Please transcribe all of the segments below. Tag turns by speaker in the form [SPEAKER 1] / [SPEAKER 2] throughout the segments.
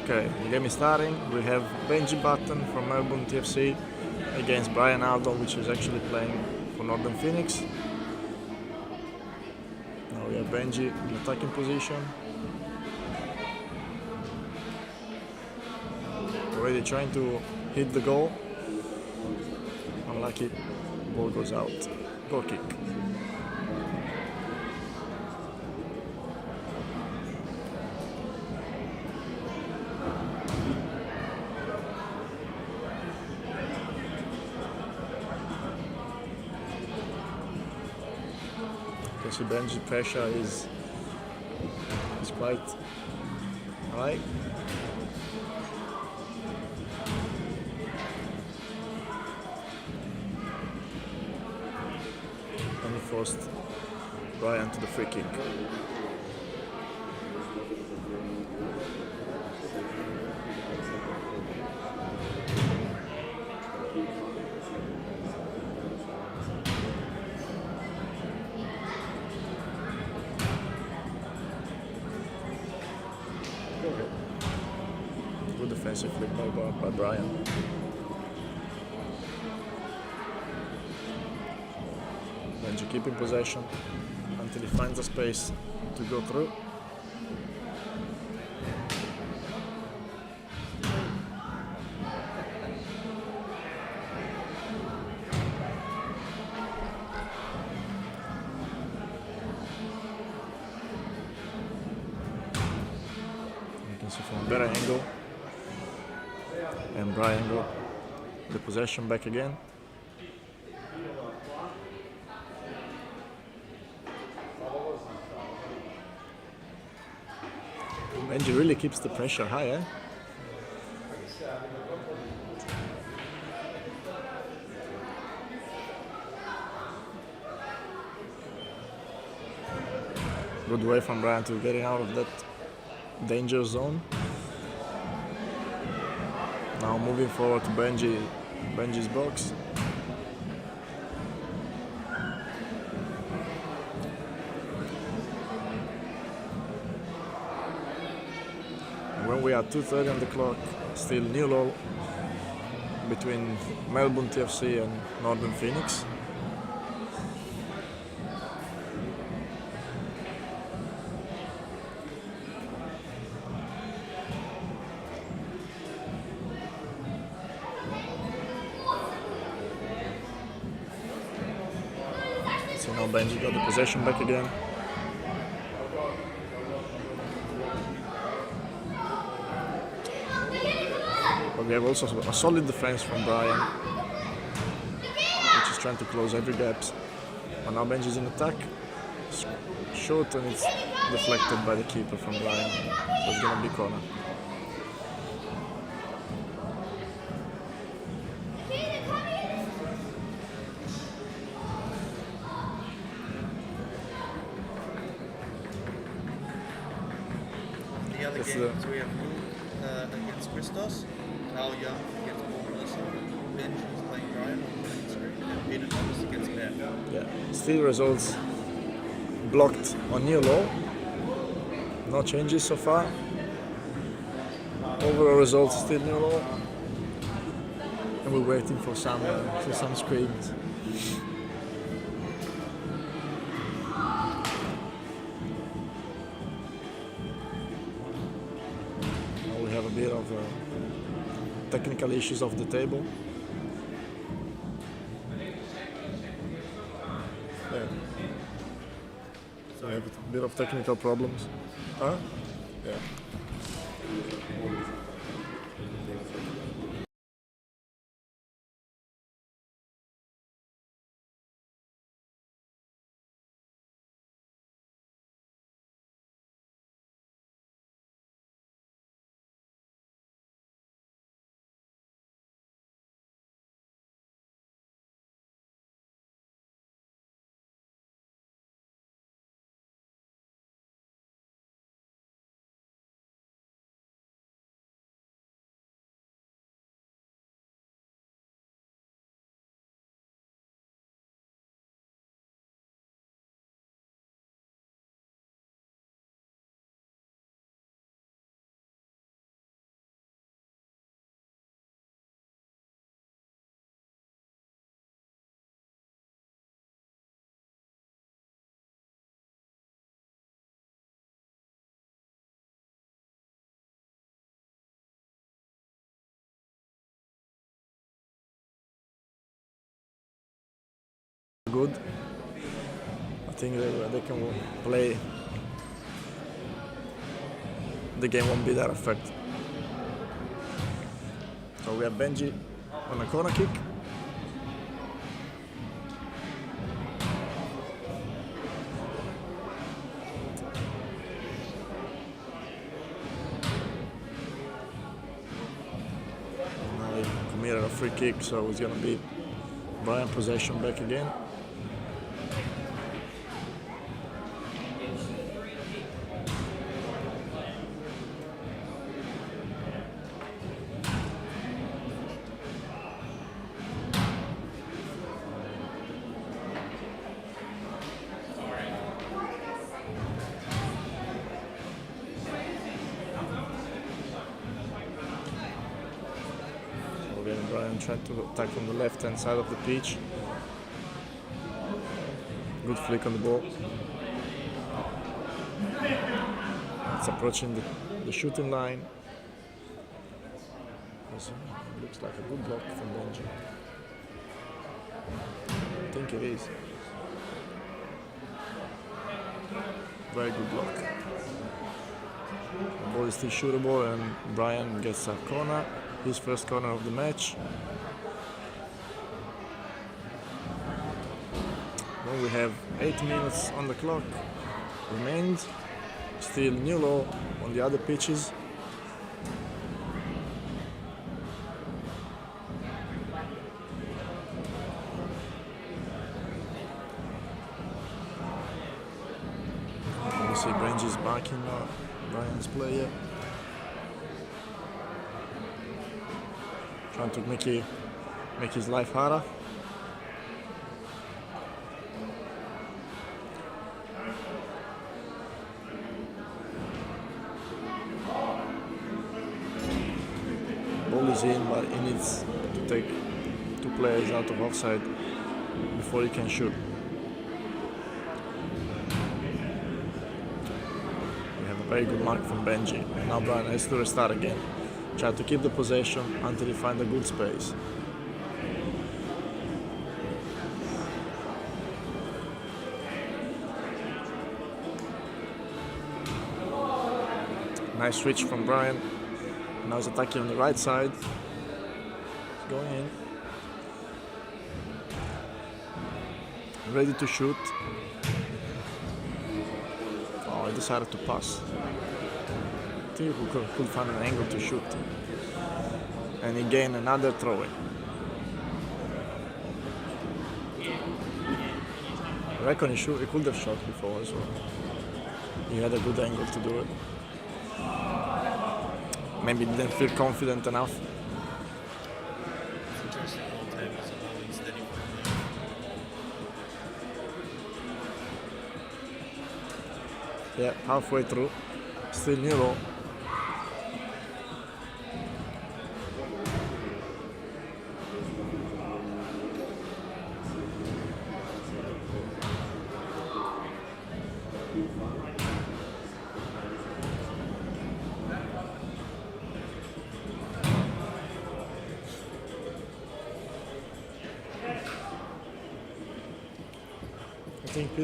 [SPEAKER 1] Okay, the game is starting. We have Benji Batten from Melbourne TFC against Bryan Arnold, which is actually playing for Northern Phoenix. Now we have Benji in attacking position. Already trying to hit the goal. Unlucky, ball goes out. Goal kick. You can see Benji's pressure is quite high. And he forced Bryan to the free kick. Good defensive flick by Bryan. Benji keeping possession until he finds a space to go through. You can see from a better angle. And Bryan got the possession back again. Benji really keeps the pressure high, eh? Good way from Bryan to getting out of that danger zone. Now moving forward to Benji's box. When we are 2:30 on the clock, still nil-all between Melbourne TFC and Northern Phoenix. So now Benji got the possession back again. But we have also a solid defense from Bryan, which is trying to close every gap. And now Benji's in attack. Short, and it's deflected by the keeper from Bryan. So it's gonna be corner.
[SPEAKER 2] The other games we have against Christos, Al Young against Paul Benji is playing Bryan on the main screen, and Peter Thomas against Matt.
[SPEAKER 1] Yeah, still results blocked on nil-all. No changes so far. Overall results still nil-all. And we're waiting for some screens. Now we have a bit of technical issues off the table. Yeah. So we have a bit of technical problems. Huh? Yeah. good. I think they can play. The game won't be that affected. So we have Benji on a corner kick. Now he committed a free kick, so it's gonna be Bryan possession back again. Bryan trying to attack from the left hand side of the pitch. Good flick on the ball. It's approaching the shooting line. Looks like a good block from Benji. I think it is. Very good block. The ball is still shootable and Bryan gets a corner. His first corner of the match. Well, we have 8 minutes on the clock remained. Still new low on the other pitches. You see Benji's marking Bryan's player. Trying to make his life harder. Ball is in, but he needs to take 2 players out of offside before he can shoot. We have a very good mark from Benji. Now Bryan has to restart again. Try to keep the possession until he finds a good space. Nice switch from Bryan. Now he's attacking on the right side. He's going in. Ready to shoot. Oh, he decided to pass. I think he could find an angle to shoot. And he gained another throw-in. I reckon he could have shot before as well. He had a good angle to do it. Maybe didn't feel confident enough.
[SPEAKER 2] Interesting all tables are bowling steady from
[SPEAKER 1] Yeah, halfway through. Still new low. I think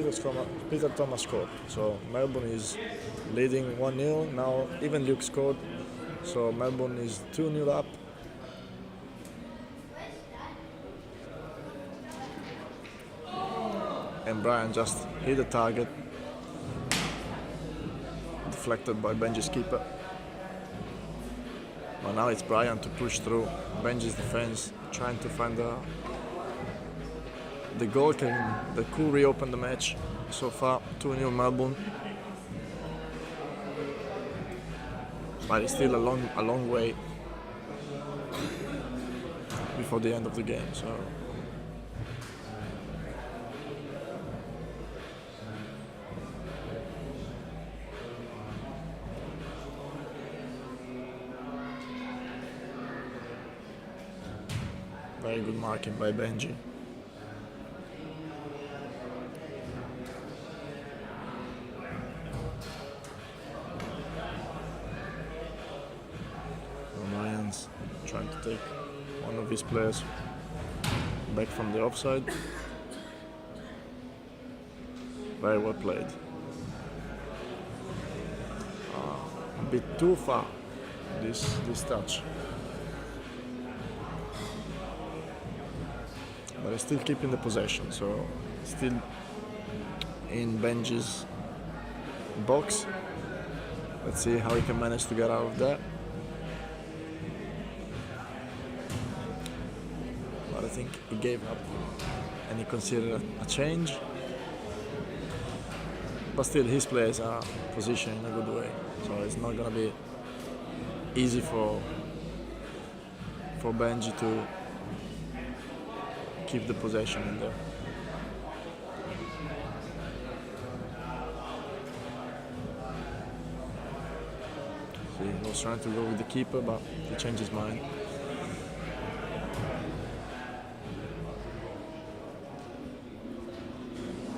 [SPEAKER 1] Peter Thomas scored. So Melbourne is leading 1-0. Now even Luke scored. So Melbourne is 2-0 up. And Bryan just hit the target. Deflected by Benji's keeper. But now it's Bryan to push through Benji's defense, trying to find the goal that could reopen the match. So far, 2-0 Melbourne. But it's still a long way before the end of the game. So very good marking by Benji. Ryan's trying to take one of his players back from the offside. Very well played. A bit too far, this touch. But he's still keeping the possession, so still in Benji's box. Let's see how he can manage to get out of that. But I think he gave up and he considered a change. But still, his players are positioned in a good way, so it's not gonna be easy for Benji to keep the possession in there. So he was trying to go with the keeper, but he changed his mind.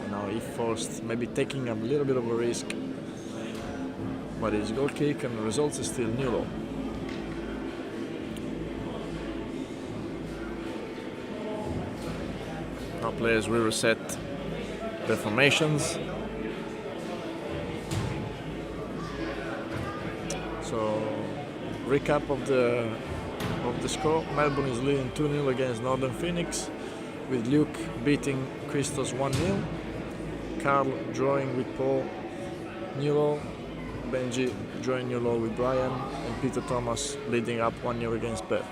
[SPEAKER 1] And now he forced maybe taking a little bit of a risk, but his goal kick and the results is still 0. Now players will reset their formations. So recap of the score. Melbourne is leading 2-0 against Northern Phoenix, with Luke beating Christos 1-0, Carl drawing with Paul 0-0, Benji drawing 0-0 with Bryan, and Peter Thomas leading up 1-0 against Beth.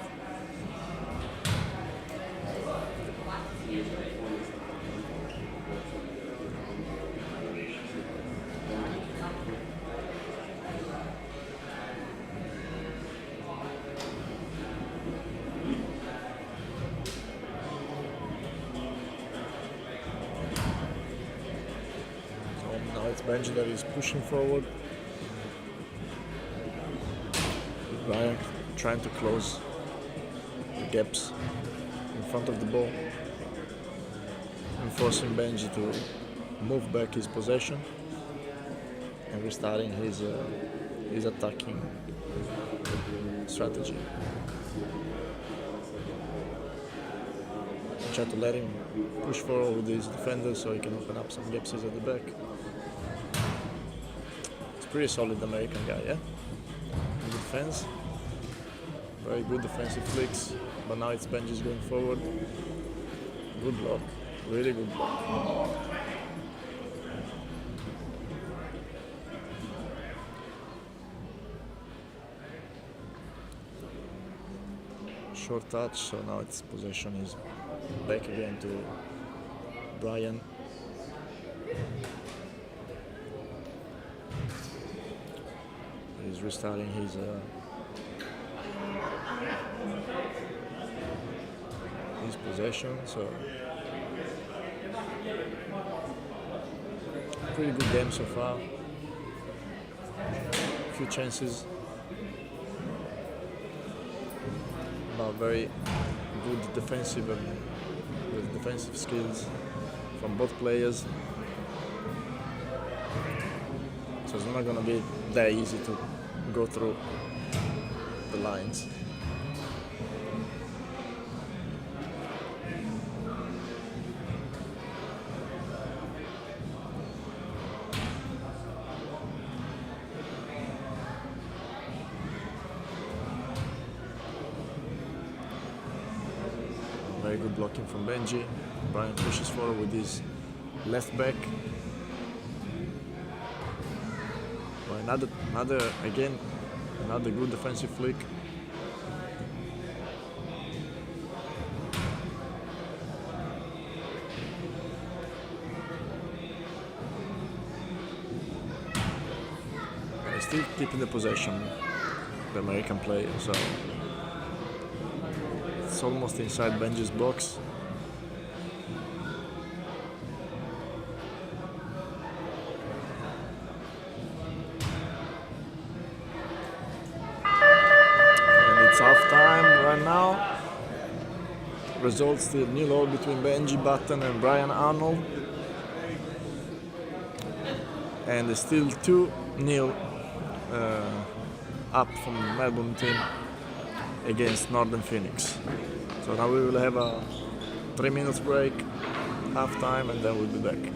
[SPEAKER 1] Now it's Benji that is pushing forward. Bryan trying to close the gaps in front of the ball and forcing Benji to move back his possession and restarting his attacking strategy. Try to let him push forward with his defenders so he can open up some gaps at the back. It's pretty solid American guy, yeah? Good defense. Very good defensive flicks, but now it's Benji's going forward. Good block, really good block. Short touch, so now its possession is back again to Bryan. He's restarting his possession, so pretty good game so far. Few chances, but very good defensive and with defensive skills from both players. So it's not gonna be that easy to go through the lines. Very good blocking from Benji. Bryan pushes forward with his left back. Well, another good defensive flick. And he's still keeping the possession, the American player, so it's almost inside Benji's box. And it's half time right now. Results still 0-0 between Benji Batten and Bryan Arnold. And it's still 2-0 up from the Melbourne team against Northern Phoenix. So now we will have a 3 minutes break, half time, and then we'll be back.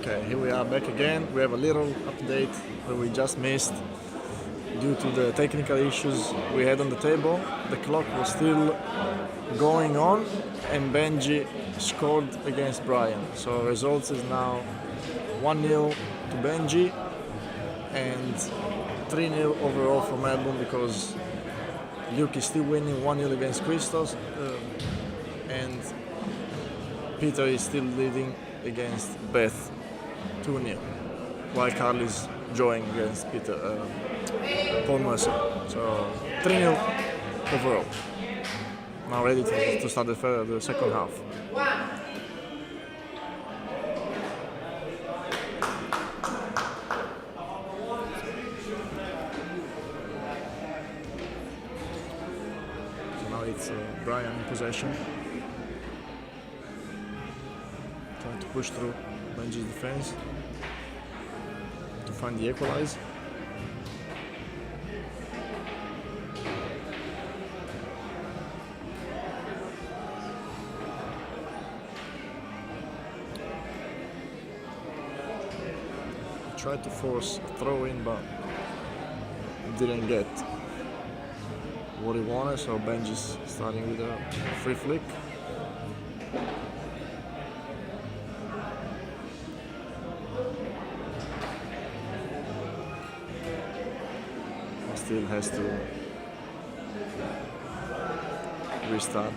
[SPEAKER 1] Okay, here we are back again. We have a little update that we just missed due to the technical issues we had on the table. The clock was still going on and Benji scored against Bryan. So results is now 1-0 to Benji and 3-0 overall for Melbourne because Luke is still winning 1-0 against Christos and Peter is still leading against Beth 2-0 while Carl is drawing against Paul Mercer. So 3-0 overall. Now ready to start the second half. So now it's Bryan in possession. Trying to push through Benji's defense to find the equalize. Tried to force a throw in, but didn't get what he wanted, so Benji's starting with a free flick. Still has to restart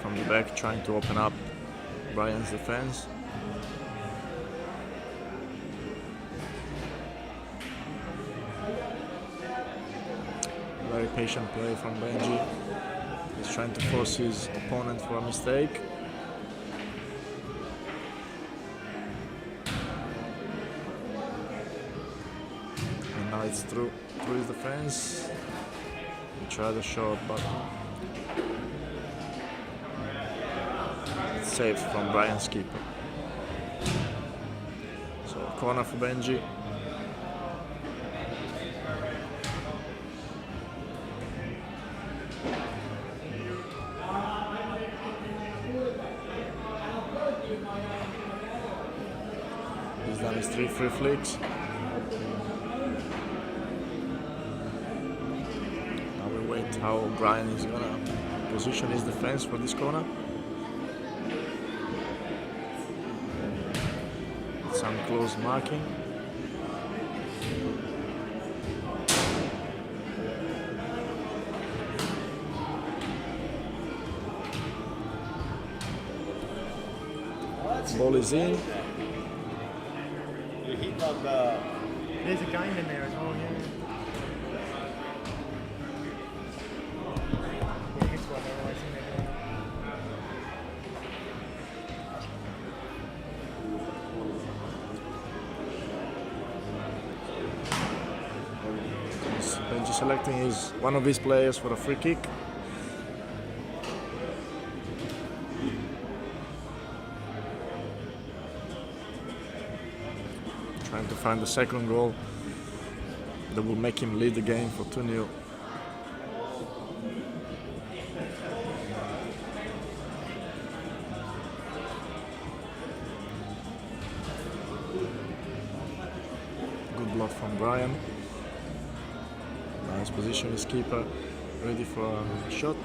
[SPEAKER 1] from the back, trying to open up Bryan's defense. Very patient play from Benji. He's trying to force his opponent for a mistake. And now it's through his defense. He tried a shot, but it's saved from Bryan's keeper. So corner for Benji. He's done his 3 free flicks. Now we wait how Bryan is gonna position his defense for this corner. Some close marking. Ball is in.
[SPEAKER 3] There's a game in there as well, yeah. Yeah, that's what they're always in there.
[SPEAKER 1] Benji selecting one of his players for a free kick. Trying to find the second goal that will make him lead the game for 2-0. Good block from Bryan. Nice position, his keeper ready for a shot.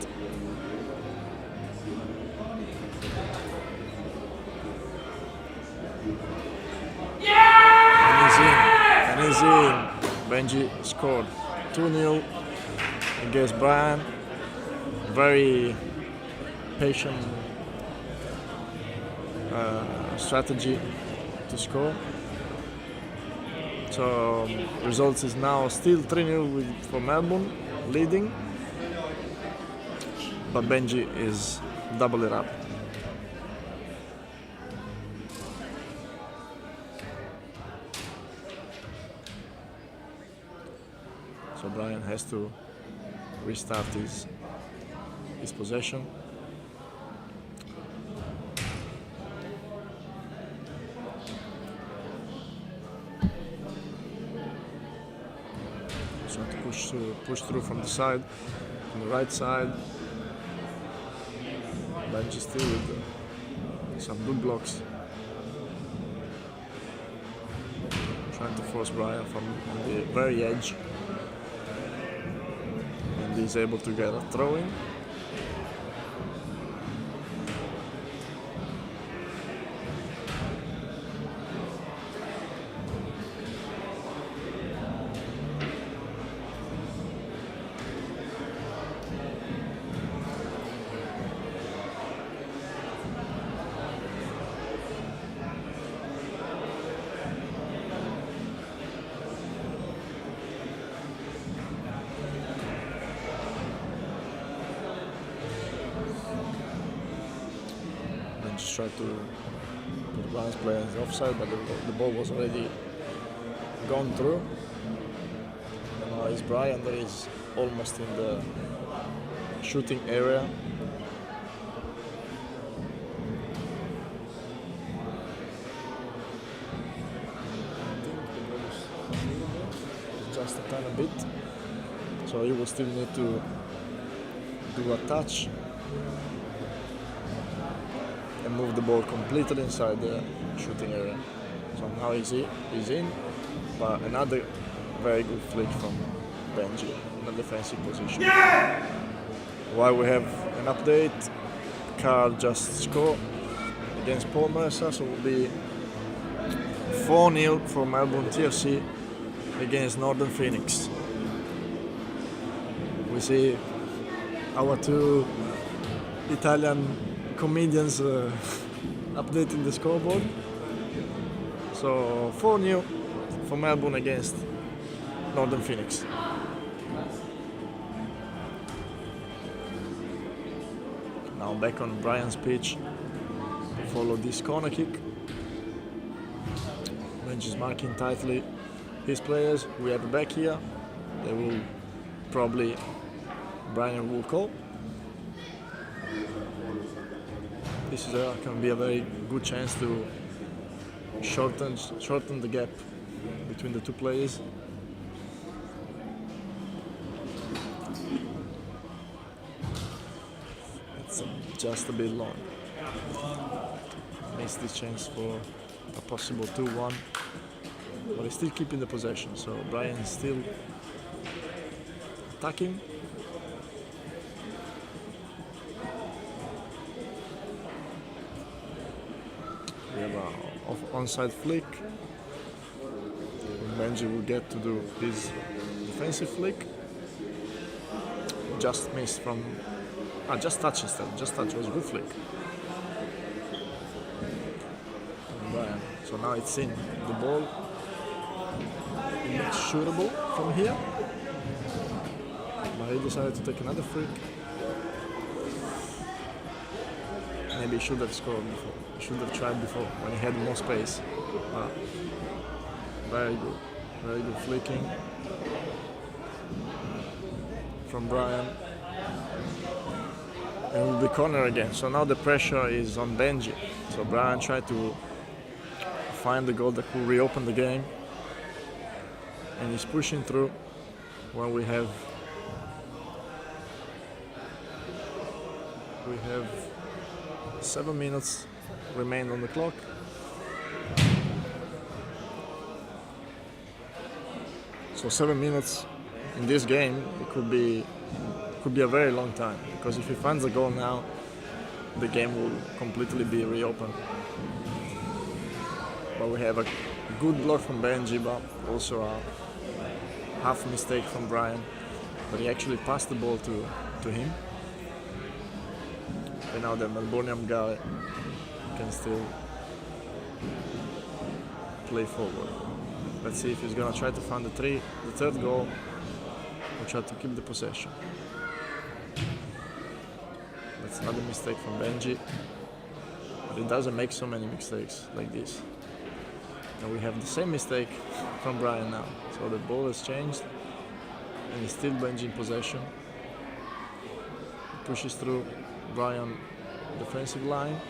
[SPEAKER 1] And he's in. Benji scored 2-0 against Bryan. Very patient strategy to score. So results is now still 3-0 for Melbourne, leading, but Benji is double it up. So Bryan has to restart his possession. Trying to push through from the side, from the right side. Benji still with the some good blocks. Trying to force Bryan from on the very edge. And he's able to get a throw in. Just tried to put Bryan's player offside, but the ball was already gone through. And now it's Bryan that is almost in the shooting area. I think the ball is just a tiny bit, so he will still need to do a touch and move the ball completely inside the shooting area. So now he's in, but another very good flick from Benji in the defensive position. Yeah! While we have an update, Carl just scored against Paul Mercer, so it will be 4-0 for Melbourne TFC against Northern Phoenix. We see our two Italian comedians updating the scoreboard. So 4-0 for Melbourne against Northern Phoenix. Now back on Bryan's pitch to follow this corner kick. Benji's marking tightly his players. We have a back here. They will probably, Bryan will call. This can be a very good chance to shorten the gap between the two players. It's just a bit long. Missed this chance for a possible 2-1, but he's still keeping the possession. So Bryan is still attacking. We have an onside flick. Benji will get to do his defensive flick. Just missed from. Just touch instead. Just touch was a good flick. Bryan. So now it's in. The ball looks shootable from here. But he decided to take another flick. Maybe he should have scored before. He should have tried before when he had more space. Very good flicking from Bryan. And will be corner again. So now the pressure is on Benji. So Bryan tried to find the goal that could reopen the game, and he's pushing through when we have 7 minutes remain on the clock. So 7 minutes in this game, it could be a very long time, because if he finds the goal now, the game will completely be reopened. But we have a good block from Benji, but also a half mistake from Bryan, but he actually passed the ball to him. And now the Melbournian guy can still play forward. Let's see if he's gonna try to find the third goal, or try to keep the possession. That's another mistake from Benji, but he doesn't make so many mistakes like this. And we have the same mistake from Bryan now. So the ball has changed, and it's still Benji in possession. He pushes through Bryan defensive line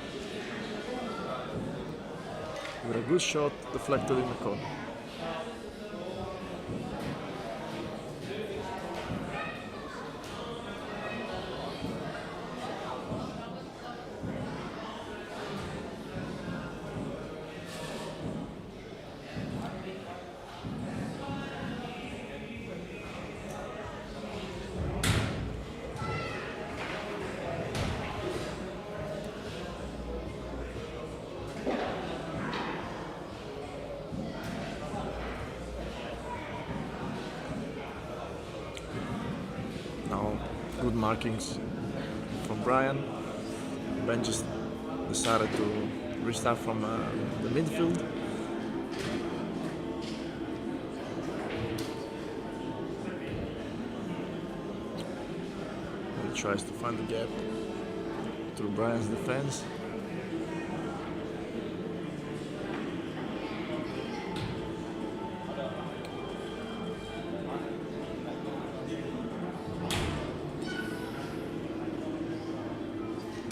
[SPEAKER 1] with a good shot deflected in the corner. good markings from Bryan. Benji decided to restart from the midfield. He tries to find the gap through Bryan's defense.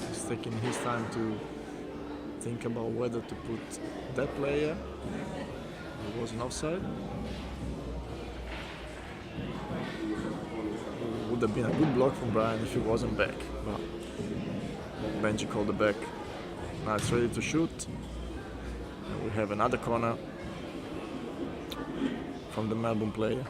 [SPEAKER 1] He's taking his time to think about whether to put that player. It was an offside. It would have been a good block from Bryan if he wasn't back, but Benji called it back. Now it's ready to shoot. And we have another corner from the Melbourne player.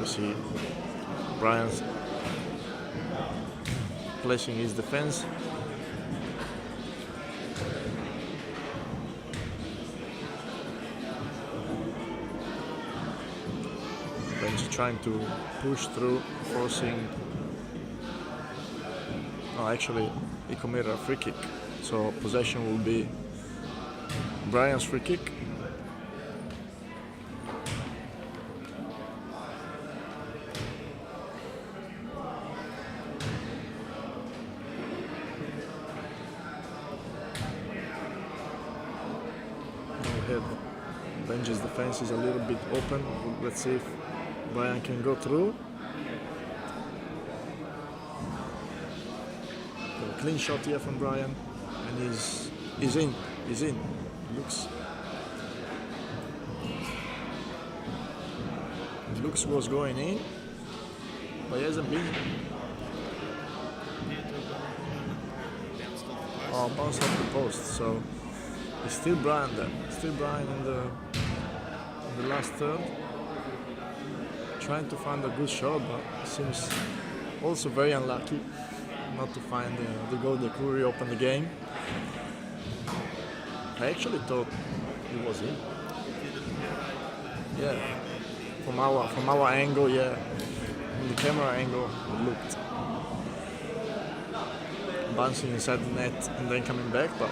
[SPEAKER 1] See Bryan's placing his defense. Benji trying to push through, forcing. Oh, actually, he committed a free kick, so possession will be Bryan's free kick. Benji's defense is a little bit open. Let's see if Bryan can go through. Got a clean shot here from Bryan, and he's in. He's in. Looks was going in, but he hasn't been. Oh, bounced off the post. So it's still Bryan there. Still Bryan in the last third. Trying to find a good shot, but seems also very unlucky not to find the goal that could reopen the game. I actually thought it was in. Yeah, from our angle, yeah, from the camera angle, it looked bouncing inside the net and then coming back, but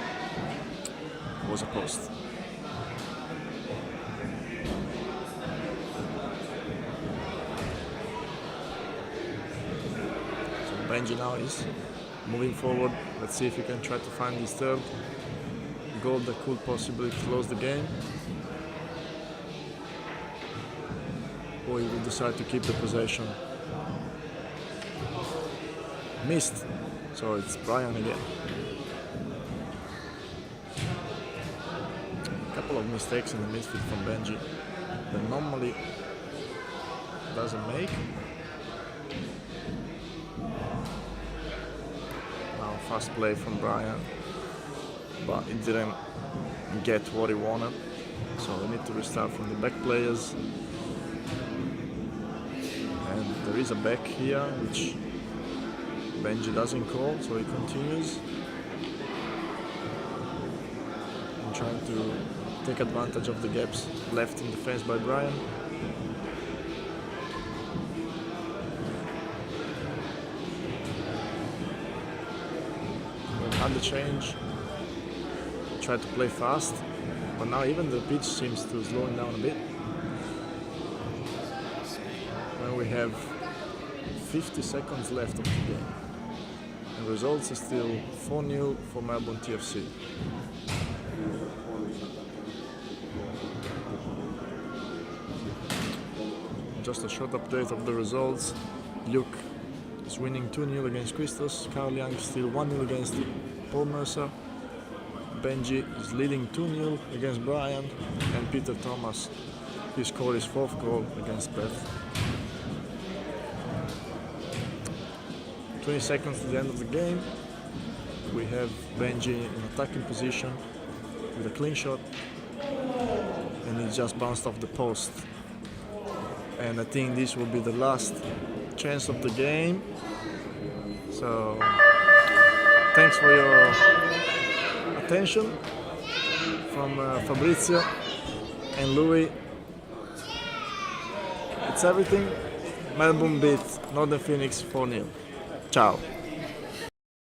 [SPEAKER 1] it was a post. So Benji now is moving forward. Let's see if he can try to find his third goal that could possibly close the game, or he will decide to keep the possession. Missed, so it's Bryan again. A couple of mistakes in the midfield from Benji that normally doesn't make. Now fast play from Bryan, but it didn't get what he wanted, so we need to restart from the back players. And there is a back here which Benji doesn't call, so he continues and trying to take advantage of the gaps left in defense by Bryan. Had the change, tried to play fast, but now even the pitch seems to slowing down a bit. When we have 50 seconds left of the game. The results are still 4-0 for Melbourne TFC. Just a short update of the results. Luke is winning 2-0 against Christos. Carl Young still 1-0 against Paul Mercer. Benji is leading 2-0 against Bryan. And Peter Thomas, he scored his fourth goal against Perth. 20 seconds to the end of the game. We have Benji in attacking position with a clean shot, and it just bounced off the post. And I think this will be the last chance of the game. So thanks for your attention from Fabrizio and Louis. It's everything. Melbourne beat Northern Phoenix 4-0. Ciao.